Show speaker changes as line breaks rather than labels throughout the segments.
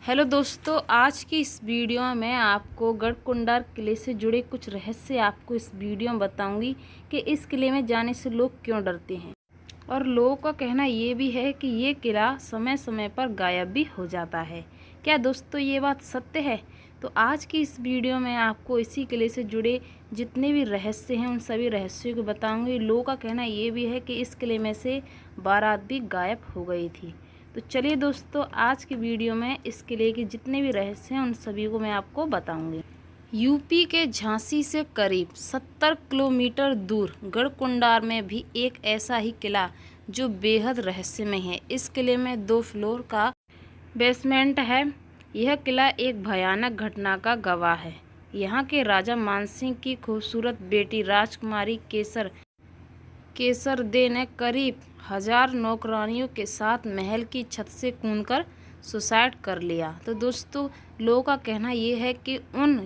Hello दोस्तों, आज की इस वीडियो में मैं आपको गढ़कुंडार किले से जुड़े कुछ रहस्य आपको इस वीडियो में बताऊंगी कि इस किले में जाने से लोग क्यों डरते हैं। और लोगों का कहना ये भी है कि ये किला समय समय पर गायब भी हो जाता है। क्या दोस्तों ये बात सत्य है? तो आज की इस वीडियो में आपको इसी किले से जुड़े जितने भी रहस्य हैं उन सभी रहस्यों को बताऊंगी। लोगों का कहना ये भी है कि इस किले में से बारात भी गायब हो गई थी। तो चलिए दोस्तों, आज की वीडियो में इस किले के जितने भी रहस्य हैं उन सभी को मैं आपको बताऊंगी। यूपी के झांसी से करीब 70 किलोमीटर दूर गढ़कुंडार में भी एक ऐसा ही किला जो बेहद रहस्यमय है। इस किले में 2 फ्लोर का बेसमेंट है। यह किला एक भयानक घटना का गवाह है। यहाँ के राजा मानसिंह की खूबसूरत बेटी राजकुमारी केसर दे ने करीब 1000 नौकरानियों के साथ महल की छत से कूदकर सुसाइड कर लिया। तो दोस्तों, लोगों का कहना ये है कि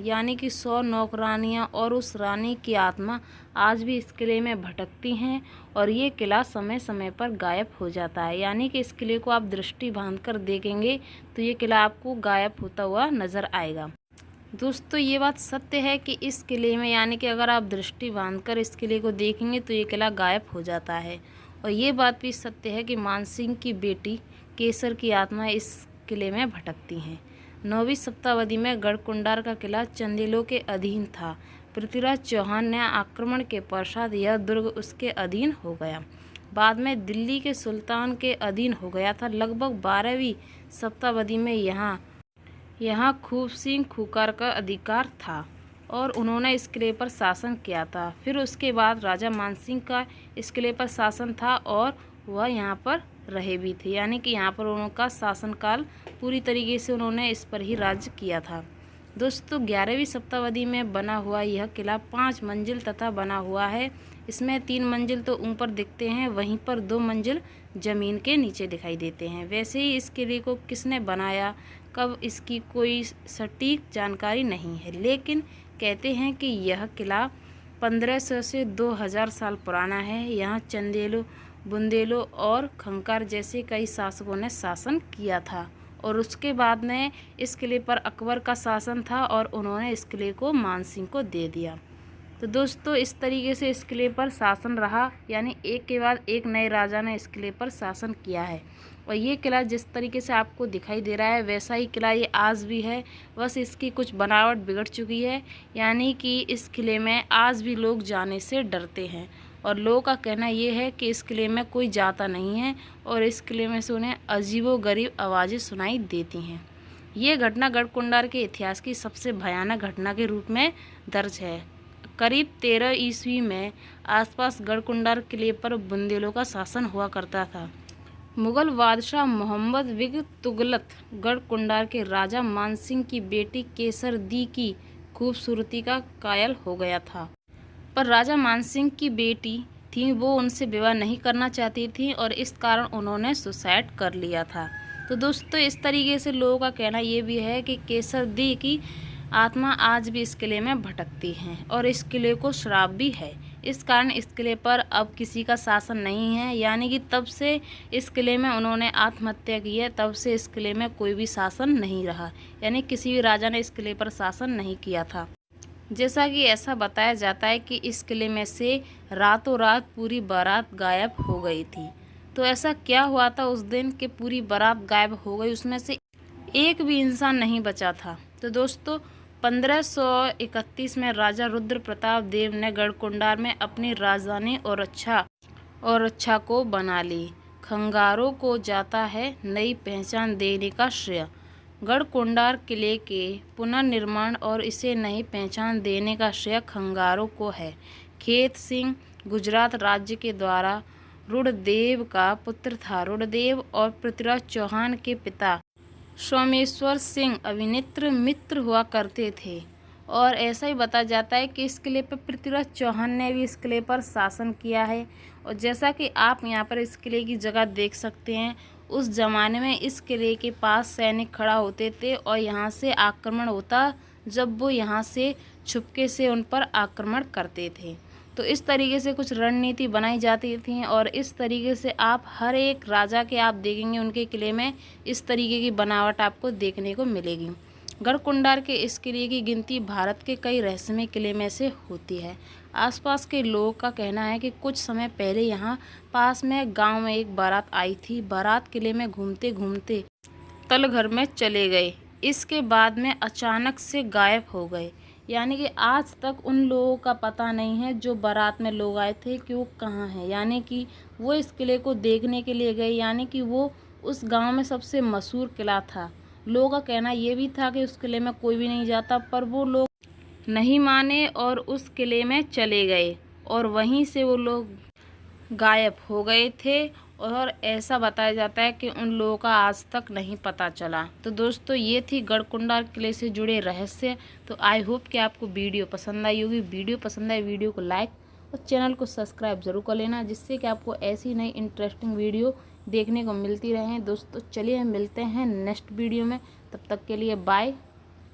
यानी कि 100 नौकरानियां और उस रानी की आत्मा आज भी इस किले में भटकती हैं और ये किला समय समय पर गायब हो जाता है। यानी कि इस किले को आप दृष्टि बांधकर देखेंगे तो ये किला आपको गायब होता हुआ नज़र आएगा। दोस्तों, ये बात सत्य है कि इस किले में यानी कि अगर आप दृष्टि बांधकर इस किले को देखेंगे तो ये किला गायब हो जाता है। और ये बात भी सत्य है कि मानसिंह की बेटी केसर की आत्मा इस किले में भटकती हैं। 9वीं शताब्दी में गढ़कुंडार का किला चंदेलों के अधीन था। पृथ्वीराज चौहान ने आक्रमण के पश्चात यह दुर्ग उसके अधीन हो गया। बाद में दिल्ली के सुल्तान के अधीन हो गया था। लगभग 12वीं शताब्दी में यहाँ खूब सिंह खूकार का अधिकार था और उन्होंने इस किले पर शासन किया था। फिर उसके बाद राजा मानसिंह का इस किले पर शासन था और वह यहाँ पर रहे भी थे। यानी कि यहाँ पर उनका शासनकाल पूरी तरीके से उन्होंने इस पर ही राज्य किया था। दोस्तों, 11वीं शताब्दी में बना हुआ यह किला 5 मंजिल तथा बना हुआ है। इसमें 3 मंजिल तो ऊपर दिखते हैं, वहीं पर 2 मंजिल ज़मीन के नीचे दिखाई देते हैं। वैसे ही इस किले को किसने बनाया, कब, इसकी कोई सटीक जानकारी नहीं है, लेकिन कहते हैं कि यह किला 1500 से 2000 साल पुराना है। यहाँ चंदेलों, बुंदेलों और खंकार जैसे कई शासकों ने शासन किया था और उसके बाद में इस किले पर अकबर का शासन था और उन्होंने इस किले को मानसिंह को दे दिया। तो दोस्तों, इस तरीके से इस किले पर शासन रहा, यानी एक के बाद एक नए राजा ने इस किले पर शासन किया है। और ये किला जिस तरीके से आपको दिखाई दे रहा है वैसा ही किला ये आज भी है, बस इसकी कुछ बनावट बिगड़ चुकी है। यानी कि इस किले में आज भी लोग जाने से डरते हैं और लोगों का कहना ये है कि इस किले में कोई जाता नहीं है और इस किले में से उन्हें अजीबोगरीब आवाज़ें सुनाई देती हैं। ये घटना गढ़कुंडार के इतिहास की सबसे भयानक घटना के रूप में दर्ज है। करीब 13 ईस्वी में आसपास गढ़कुंडार किले पर बुंदेलों का शासन हुआ करता था। मुगल बादशाह मोहम्मद बिग तुगलक गढ़कुंडार के राजा मानसिंह की बेटी केसर दी की खूबसूरती का कायल हो गया था। पर राजा मानसिंह की बेटी थी, वो उनसे विवाह नहीं करना चाहती थी और इस कारण उन्होंने सुसाइड कर लिया था। तो दोस्तों, इस तरीके से लोगों का कहना ये भी है कि केसर दी की आत्मा आज भी इस किले में भटकती है और इस किले को श्राप भी है। इस कारण इस किले पर अब किसी का शासन नहीं है। यानी कि तब से इस किले में उन्होंने आत्महत्या की है, तब से इस किले में कोई भी शासन नहीं रहा। यानी किसी भी राजा ने इस किले पर शासन नहीं किया था। जैसा कि ऐसा बताया जाता है कि इस किले में से रातों रात पूरी बारात गायब हो गई थी। तो ऐसा क्या हुआ था उस दिन कि पूरी बारात गायब हो गई, उसमें से एक भी इंसान नहीं बचा था। तो दोस्तों, 1531 में राजा रुद्र प्रताप देव ने गढ़कुंडार में अपनी राजधानी और रक्षा को बना ली। खंगारों को जाता है नई पहचान देने का श्रेय। गढ़कुंडार किले के पुनर्निर्माण और इसे नई पहचान देने का श्रेय खंगारों को है। खेत सिंह गुजरात राज्य के द्वारा रुद्रदेव का पुत्र था। रुद्रदेव और पृथ्वीराज चौहान के पिता सोमेश्वर सिंह अभिनित्र मित्र हुआ करते थे। और ऐसा ही बताया जाता है कि इस किले पर पृथ्वीराज चौहान ने भी इस किले पर शासन किया है। और जैसा कि आप यहाँ पर इस किले की जगह देख सकते हैं, उस ज़माने में इस किले के पास सैनिक खड़ा होते थे और यहाँ से आक्रमण होता जब वो यहाँ से छुपके से उन पर आक्रमण करते थे। तो इस तरीके से कुछ रणनीति बनाई जाती थी और इस तरीके से आप हर एक राजा के आप देखेंगे उनके किले में इस तरीके की बनावट आपको देखने को मिलेगी। गढ़कुंडार के इस किले की गिनती भारत के कई रहस्यमय किले में से होती है। आसपास के लोगों का कहना है कि कुछ समय पहले यहाँ पास में गांव में एक बारात आई थी। बारात किले में घूमते घूमते तलघर में चले गए, इसके बाद में अचानक से गायब हो गए। यानी कि आज तक उन लोगों का पता नहीं है जो बारात में लोग आए थे कि वो कहाँ हैं। यानी कि वो इस किले को देखने के लिए गए, यानी कि वो उस गांव में सबसे मशहूर किला था। लोगों का कहना ये भी था कि उस किले में कोई भी नहीं जाता, पर वो लोग नहीं माने और उस किले में चले गए और वहीं से वो लोग गायब हो गए थे। और ऐसा बताया जाता है कि उन लोगों का आज तक नहीं पता चला। तो दोस्तों ये थी गढ़कुंडार किले से जुड़े रहस्य। तो आई होप कि आपको वीडियो पसंद आई होगी। वीडियो पसंद आए वीडियो को लाइक और चैनल को सब्सक्राइब ज़रूर कर लेना, जिससे कि आपको ऐसी नई इंटरेस्टिंग वीडियो देखने को मिलती रहें। दोस्तों चलिए मिलते हैं नेक्स्ट वीडियो में, तब तक के लिए बाय।